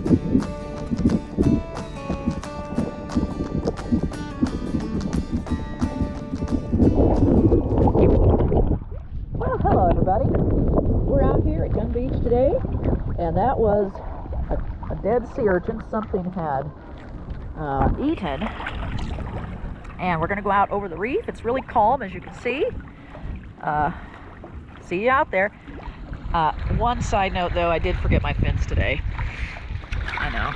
Well, hello everybody. We're out here at Gun Beach today, and that was a dead sea urchin something had eaten. And we're going to go out over the reef. It's really calm, as you can see. See you out there. One side note, though, I did forget my fins today. I know.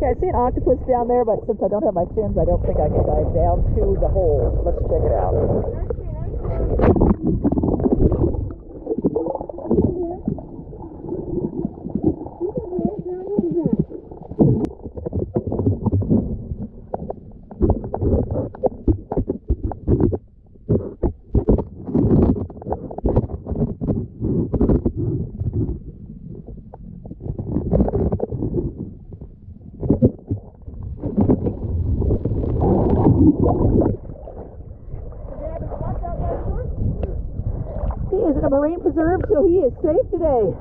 Okay, I see an octopus down there, but since I don't have my fins, I don't think I can dive down to the hole. Let's check it out. He is in a marine preserve, so he is safe today.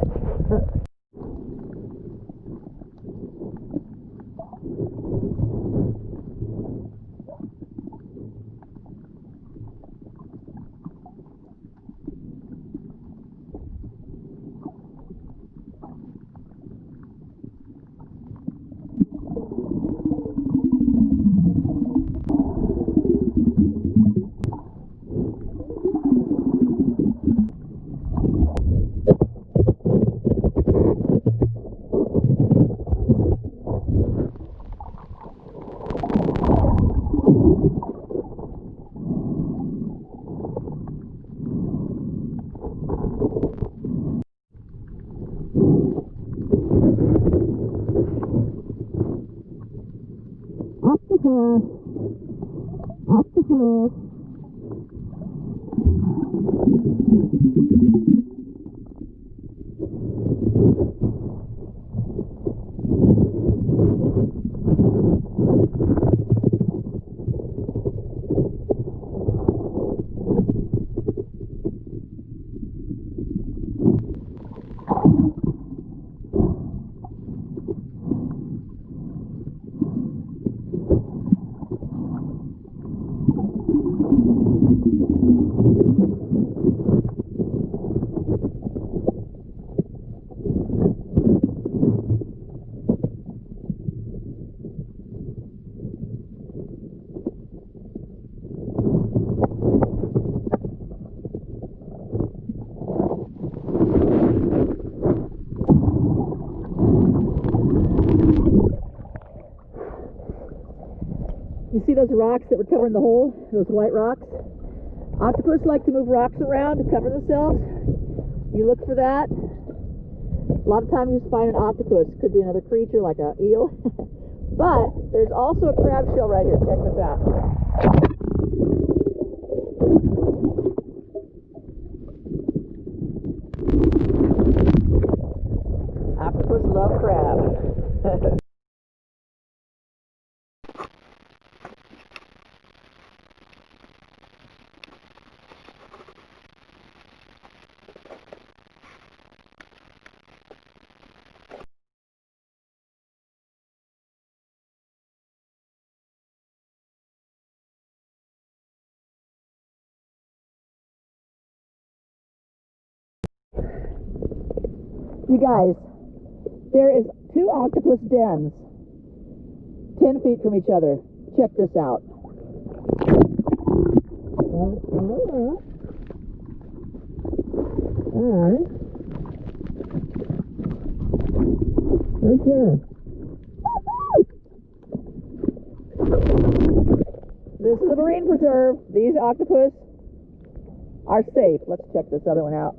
Octopus. Octopus. You see those rocks that were covering the hole? Those white rocks? Octopus like to move rocks around to cover themselves. You look for that. A lot of times you find an octopus. Could be another creature like an eel. But there's also a crab shell right here. Check this out. Octopus love crab. You guys, there is 2 octopus dens 10 feet from each other. Check this out. Alright. Right there. This is a marine preserve. These octopus are safe. Let's check this other one out.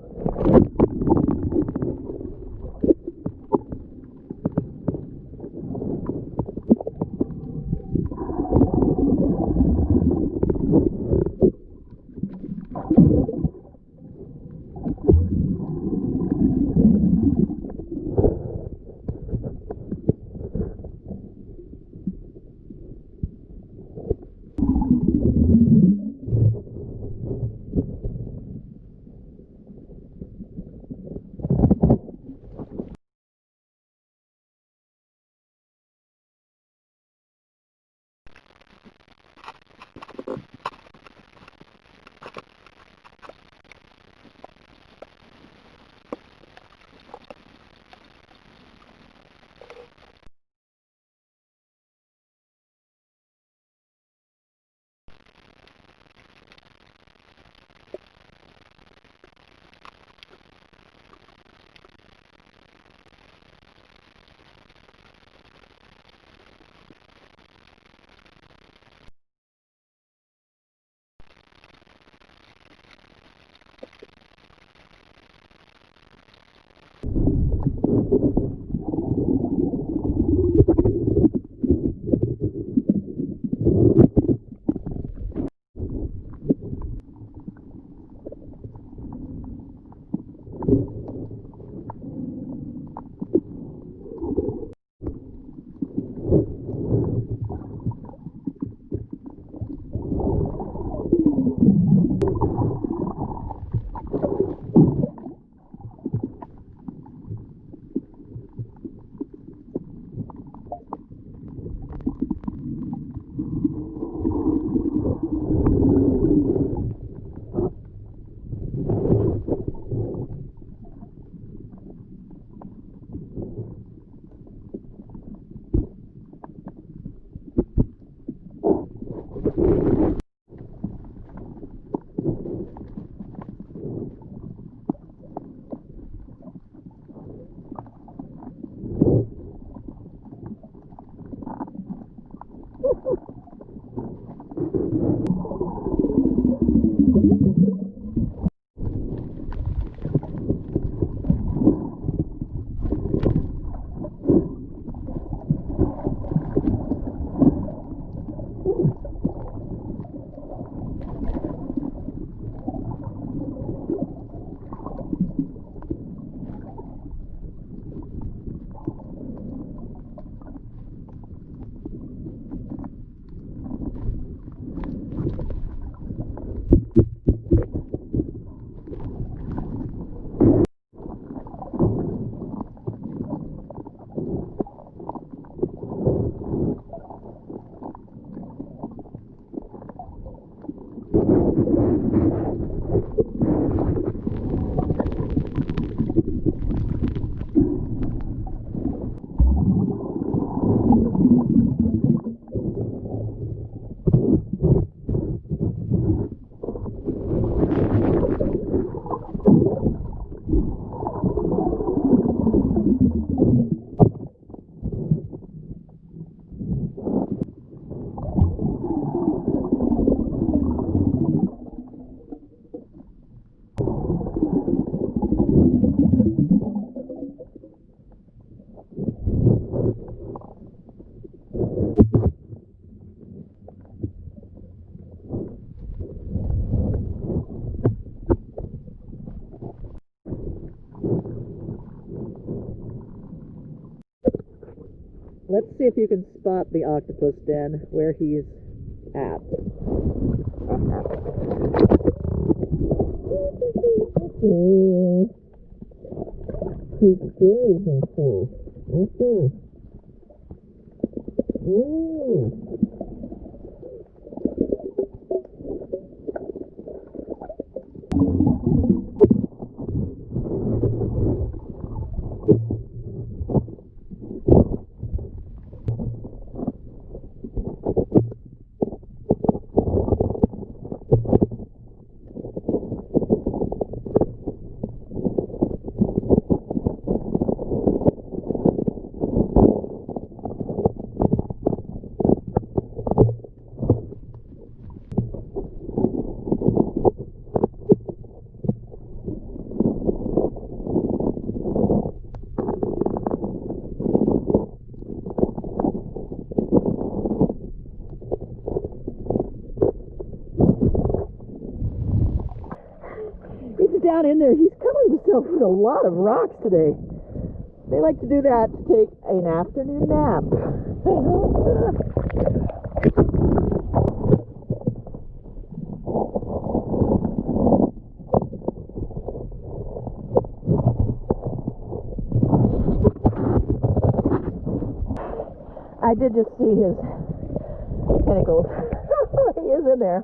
Let's see if you can spot the octopus den where he's at. down in there. He's covering himself with a lot of rocks today. They like to do that to take an afternoon nap. I did just see his tentacles. He is in there.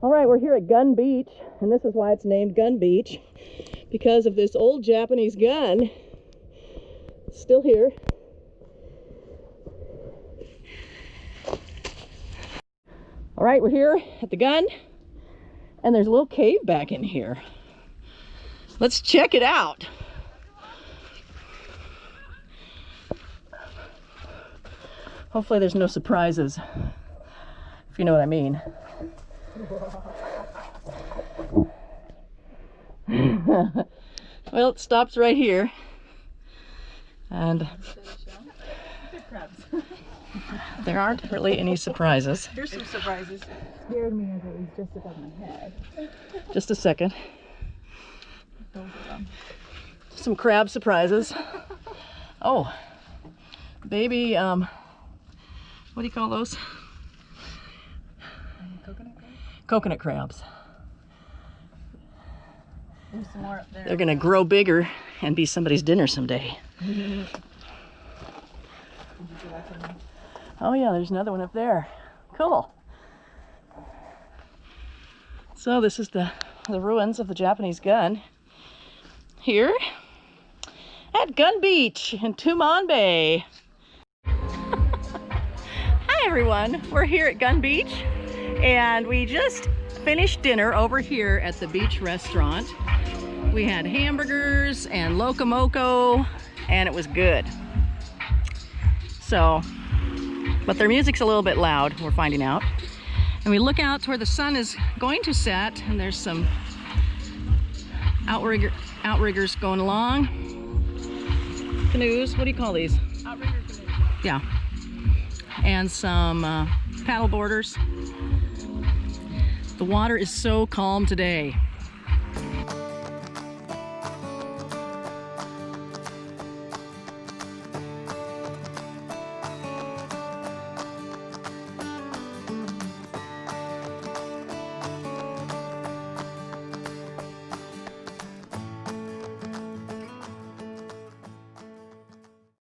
All right, we're here at Gun Beach, and this is why it's named Gun Beach, because of this old Japanese gun. It's still here. All right, we're here at the gun, and there's a little cave back in here. Let's check it out. Hopefully there's no surprises, if you know what I mean. Well, it stops right here, and there aren't really any surprises. Here's some surprises. It scared me as it was just above my head. Just a second. Those are them. Some crab surprises. Oh, baby, what do you call those? Coconut crabs? Coconut crabs. There's some more up there. They're gonna grow bigger and be somebody's dinner someday. Oh yeah, there's another one up there. Cool. So this is the ruins of the Japanese gun here at Gun Beach in Tumon Bay. Hi everyone, we're here at Gun Beach, and we just finished dinner over here at the beach restaurant. We had hamburgers and locomoco, and it was good. So, but their music's a little bit loud, we're finding out. And we look out to where the sun is going to set, and there's some outriggers going along. Canoes, what do you call these? Outrigger canoes. Yeah. And some paddle boarders. The water is so calm today.